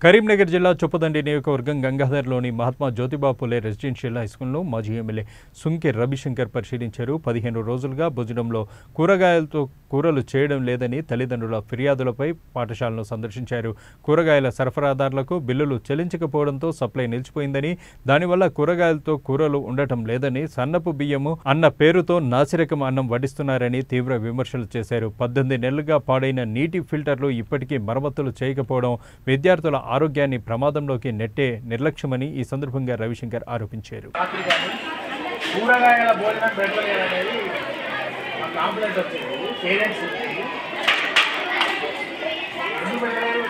కరీంనగర్ జిల్లా చొప్పదండి నియోజకవర్గం గంగాధర్లోని మహాత్మా జ్యోతిబా ఫులే రెసిడెన్షియల్ హైస్కూల్ను మాజీ ఎమ్మెల్యే సుంకె రవిశంకర్ పరిశీలించారు. 15 రోజులుగా భోజనంలో కూరగాయలతో కూరలు చేయడం లేదని తల్లిదండ్రుల ఫిర్యాదులపై పాఠశాలను సందర్శించారు. కూరగాయల సరఫరాదారులకు బిల్లులు చెల్లించకపోవడంతో సప్లై నిలిచిపోయిందని, దానివల్ల కూరగాయలతో కూరలు ఉండటం లేదని, సన్నపు బియ్యము అన్న పేరుతో నాసిరకం అన్నం వడ్డిస్తున్నారని తీవ్ర విమర్శలు చేశారు. 18 నెలలుగా పాడైన నీటి ఫిల్టర్లు ఇప్పటికీ మరమ్మతులు చేయకపోవడం విద్యార్థుల ఆరోగ్యాన్ని ప్రమాదంలోకి నెట్టే నిర్లక్ష్యమని ఈ సందర్భంగా రవిశంకర్ ఆరోపించారు. కూరగాయల భోజనం పెట్టలేదనేది కాంప్లైంట్ వచ్చింది. పేరెంట్స్ ఎందుకు పెట్టలేదు?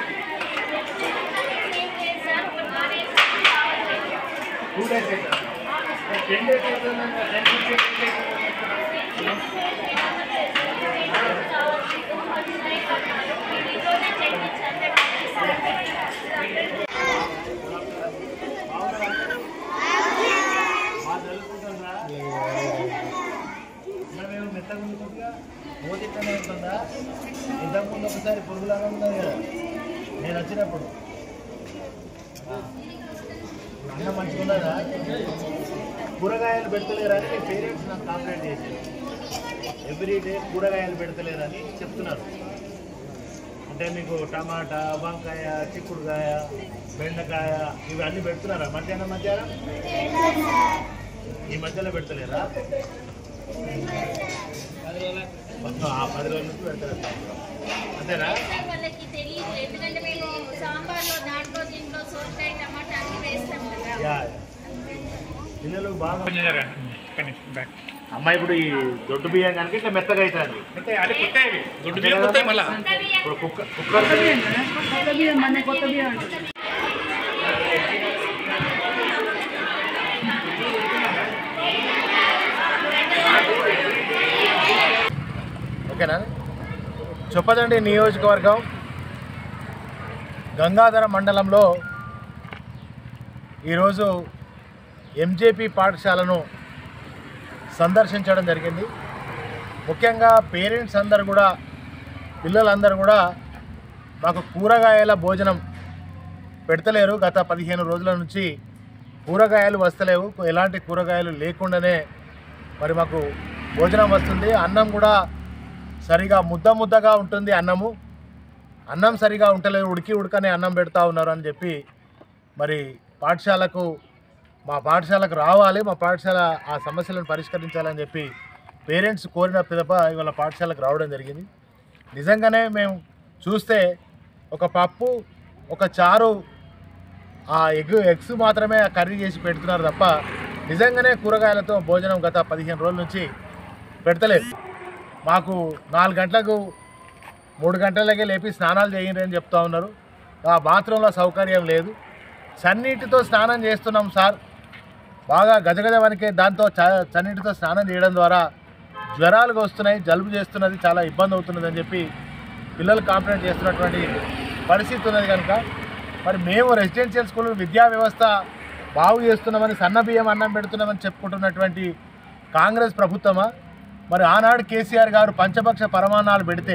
2 days 10 days మోదితనే ఉంటుందా? ఇంతకుముందు ఒకసారి పురుగులాగా ఉన్నది కదా నేను వచ్చినప్పుడు. అన్నం మంచుకున్నదా? కూరగాయలు పెడతలేరని మీ పేరెంట్స్ నాకు కంప్లైంట్ చేశారు. ఎవ్రీడే కూరగాయలు పెడతలేరని చెప్తున్నారు. అంటే మీకు టమాటా, వంకాయ, చిక్కుడుకాయ, బెండకాయ ఇవన్నీ పెడుతున్నారా? మధ్యాహ్నం ఈ మధ్యలో పెడతలేరా? 10 రోజుల నుంచి పెడతారు అంతేనా? పిల్లలు బాగా అమ్మాయి ఇప్పుడు ఈ దొడ్డు బియ్యం కనుక ఇట్లా మెత్తగా అవుతుంది. ఓకేనా? చొప్పదండి నియోజకవర్గం గంగాధర మండలంలో ఈరోజు ఎంజేపీ పాఠశాలను సందర్శించడం జరిగింది. ముఖ్యంగా పేరెంట్స్ అందరు కూడా, పిల్లలందరూ కూడా మాకు కూరగాయల భోజనం పెడతలేరు. గత 15 రోజుల నుంచి కూరగాయలు వస్తలేవు. ఎలాంటి కూరగాయలు లేకుండానే మరి మాకు భోజనం వస్తుంది. అన్నం కూడా సరిగా ముద్దగా ఉంటుంది. అన్నం సరిగా ఉంటలేదు, ఉడకనే అన్నం పెడతా ఉన్నారు అని చెప్పి మరి మా పాఠశాలకు రావాలి, మా పాఠశాల ఆ సమస్యలను పరిష్కరించాలని చెప్పి పేరెంట్స్ కోరిన పిదప ఇవాళ పాఠశాలకు రావడం జరిగింది. నిజంగానే మేము చూస్తే ఒక పప్పు, ఒక చారు, ఆ ఎగ్స్ మాత్రమే కర్రీ చేసి పెడుతున్నారు తప్ప నిజంగానే కూరగాయలతో భోజనం గత 15 రోజుల నుంచి పెడతలేదు. మాకు 4 గంటలకు 3 గంటలకే లేపి స్నానాలు చేయండి అని చెప్తా ఉన్నారు. ఆ బాత్రూంలో సౌకర్యం లేదు. చన్నీటితో స్నానం చేస్తున్నాం సార్, బాగా గజగజ వనికే దాంతో చన్నీటితో స్నానం చేయడం ద్వారా జ్వరాలు వస్తున్నాయి, జలుబు చేస్తున్నది, చాలా ఇబ్బంది అవుతున్నది అని చెప్పి పిల్లలు కంప్లైంట్ చేస్తున్నటువంటి పరిస్థితి ఉన్నది. కనుక మరి మేము రెసిడెన్షియల్ స్కూల్ విద్యా వ్యవస్థ బాగు చేస్తున్నామని, సన్న బియ్యం అన్నం పెడుతున్నామని చెప్పుకుంటున్నటువంటి కాంగ్రెస్ ప్రభుత్వమా? మరి ఆనాడు కేసీఆర్ గారు పంచపక్ష పరమాణాలు పెడితే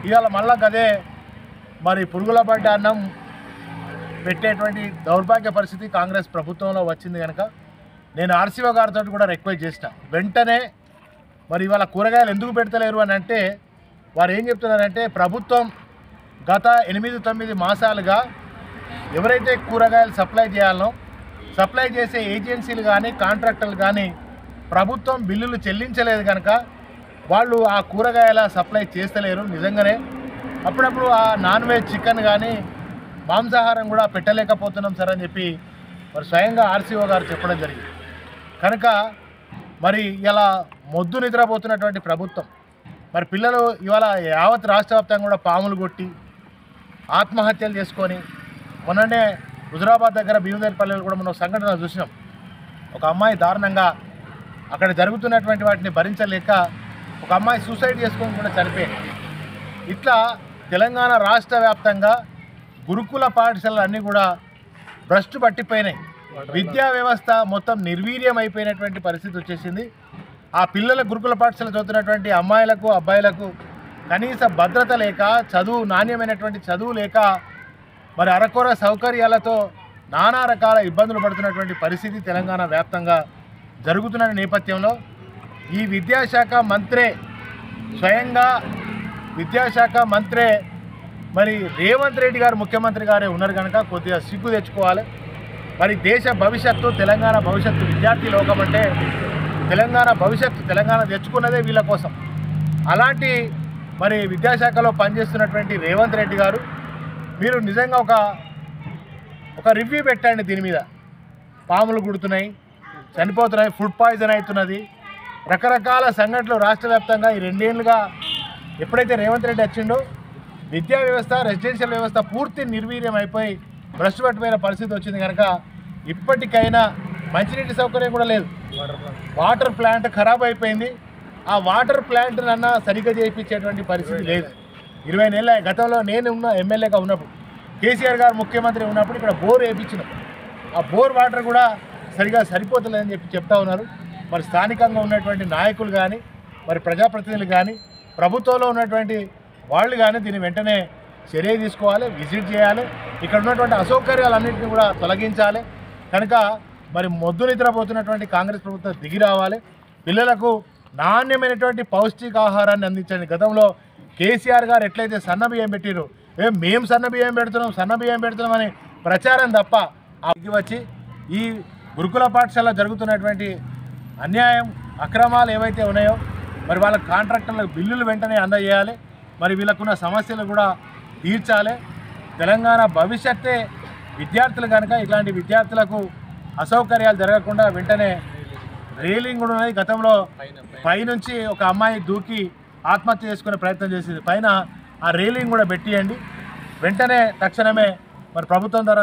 ఇవాళ మళ్ళా గదే మరి పురుగుల పడ్డ అన్నం పెట్టేటువంటి దౌర్భాగ్య పరిస్థితి కాంగ్రెస్ ప్రభుత్వంలో వచ్చింది. కనుక నేను ఆర్సీఓ గారితో కూడా రిక్వెస్ట్ చేసిన, వెంటనే మరి ఇవాళ కూరగాయలు ఎందుకు పెడతలేరు అని అంటే వారు ఏం చెప్తున్నారంటే, ప్రభుత్వం గత 8-9 మాసాలుగా ఎవరైతే కూరగాయలు సప్లై చేయాలనో సప్లై చేసే ఏజెన్సీలు కానీ కాంట్రాక్టర్లు కానీ ప్రభుత్వం బిల్లులు చెల్లించలేదు కనుక వాళ్ళు ఆ కూరగాయల సప్లై చేస్తలేరు. నిజంగానే అప్పుడప్పుడు ఆ నాన్ వెజ్ చికెన్ కానీ మాంసాహారం కూడా పెట్టలేకపోతున్నాం సార్ అని చెప్పి మరి స్వయంగా ఆర్సీఓ గారు చెప్పడం జరిగింది. కనుక మరి ఇలా మొద్దు నిద్రపోతున్నటువంటి ప్రభుత్వం, మరి పిల్లలు ఇవాళ యావత్ రాష్ట్ర వ్యాప్తంగా కూడా పాములు కొట్టి ఆత్మహత్యలు చేసుకొని, మొన్ననే హుజరాబాద్ దగ్గర భీమదేపల్లిలో కూడా మనం సంఘటన చూసినాం. ఒక అమ్మాయి దారుణంగా అక్కడ జరుగుతున్నటువంటి వాటిని భరించలేక ఒక అమ్మాయి సూసైడ్ చేసుకొని కూడా చనిపోయింది. ఇట్లా తెలంగాణ రాష్ట్ర వ్యాప్తంగా గురుకుల పాఠశాలలు అన్నీ కూడా భ్రష్టు పట్టిపోయినాయి. విద్యా వ్యవస్థ మొత్తం నిర్వీర్యం అయిపోయినటువంటి పరిస్థితి వచ్చేసింది. ఆ పిల్లల గురుకుల పాఠశాల చదువుతున్నటువంటి అమ్మాయిలకు, అబ్బాయిలకు కనీస భద్రత లేక, నాణ్యమైనటువంటి చదువు లేక మరి అరకొర సౌకర్యాలతో నానా రకాల ఇబ్బందులు పడుతున్నటువంటి పరిస్థితి తెలంగాణ వ్యాప్తంగా జరుగుతున్న నేపథ్యంలో ఈ విద్యాశాఖ మంత్రే స్వయంగా విద్యాశాఖ మంత్రే మరి రేవంత్ రెడ్డి గారు ముఖ్యమంత్రి గారే ఉన్నారు కనుక కొద్దిగా సిగ్గు తెచ్చుకోవాలి. మరి దేశ భవిష్యత్తు తెలంగాణ భవిష్యత్తు విద్యార్థి లోకం అంటే తెలంగాణ భవిష్యత్తు తెలంగాణ తెచ్చుకున్నదే వీళ్ళ కోసం. అలాంటి మరి విద్యాశాఖలో పనిచేస్తున్నటువంటి రేవంత్ రెడ్డి గారు మీరు నిజంగా ఒక రివ్యూ పెట్టండి. దీని మీద పాములు గుడుతున్నాయి, చనిపోతున్నాయి, ఫుడ్ పాయిజన్ అవుతున్నది, రకరకాల సంఘటనలు రాష్ట్ర వ్యాప్తంగా ఈ 2 ఏళ్ళుగా ఎప్పుడైతే రేవంత్ రెడ్డి వచ్చిండో విద్యా వ్యవస్థ రెసిడెన్షియల్ వ్యవస్థ పూర్తి నిర్వీర్యం అయిపోయి భ్రష్టు పట్టిపోయిన పరిస్థితి వచ్చింది కనుక ఇప్పటికైనా మంచినీటి సౌకర్యం కూడా లేదు. వాటర్ ప్లాంట్ ఖరాబ్ అయిపోయింది. ఆ వాటర్ ప్లాంట్నన్నా సరిగ్గా చేయించేటువంటి పరిస్థితి లేదు. 20 ఏళ్ళ గతంలో నేను ఎమ్మెల్యేగా ఉన్నప్పుడు కేసీఆర్ గారు ముఖ్యమంత్రి ఉన్నప్పుడు ఇక్కడ బోర్ వేయించినాం. ఆ బోర్ వాటర్ కూడా సరిగా సరిపోతలేదని చెప్తా ఉన్నారు. మరి స్థానికంగా ఉన్నటువంటి నాయకులు కానీ మరి ప్రజాప్రతినిధులు కానీ ప్రభుత్వంలో ఉన్నటువంటి వాళ్ళు కానీ దీన్ని వెంటనే చర్య తీసుకోవాలి, విజిట్ చేయాలి, ఇక్కడ ఉన్నటువంటి అసౌకర్యాలన్నింటినీ కూడా తొలగించాలి. కనుక మరి మొద్దు నిద్రపోతున్నటువంటి కాంగ్రెస్ ప్రభుత్వం దిగి రావాలి. పిల్లలకు నాణ్యమైనటువంటి పౌష్టికాహారాన్ని అందించండి. గతంలో కేసీఆర్ గారు ఎట్లయితే సన్నబియ్యం పెట్టిరు, మేము సన్నబియ్యం పెడుతున్నాం అని ప్రచారం తప్ప ఆగి వచ్చి ఈ గురుకుల పాఠశాల జరుగుతున్నటువంటి అన్యాయం అక్రమాలు ఏవైతే ఉన్నాయో మరి వాళ్ళ కాంట్రాక్టర్లకు బిల్లులు వెంటనే అందజేయాలి. మరి వీళ్ళకున్న సమస్యలు కూడా తీర్చాలి. తెలంగాణ భవిష్యత్తే విద్యార్థులు కనుక ఇట్లాంటి విద్యార్థులకు అసౌకర్యాలు జరగకుండా వెంటనే రైలింగ్ కూడా ఉన్నది. గతంలో పైనుంచి ఒక అమ్మాయి దూకి ఆత్మహత్య చేసుకునే ప్రయత్నం చేసింది. పైన ఆ రైలింగ్ కూడా పెట్టియండి. వెంటనే తక్షణమే మరి ప్రభుత్వం ద్వారా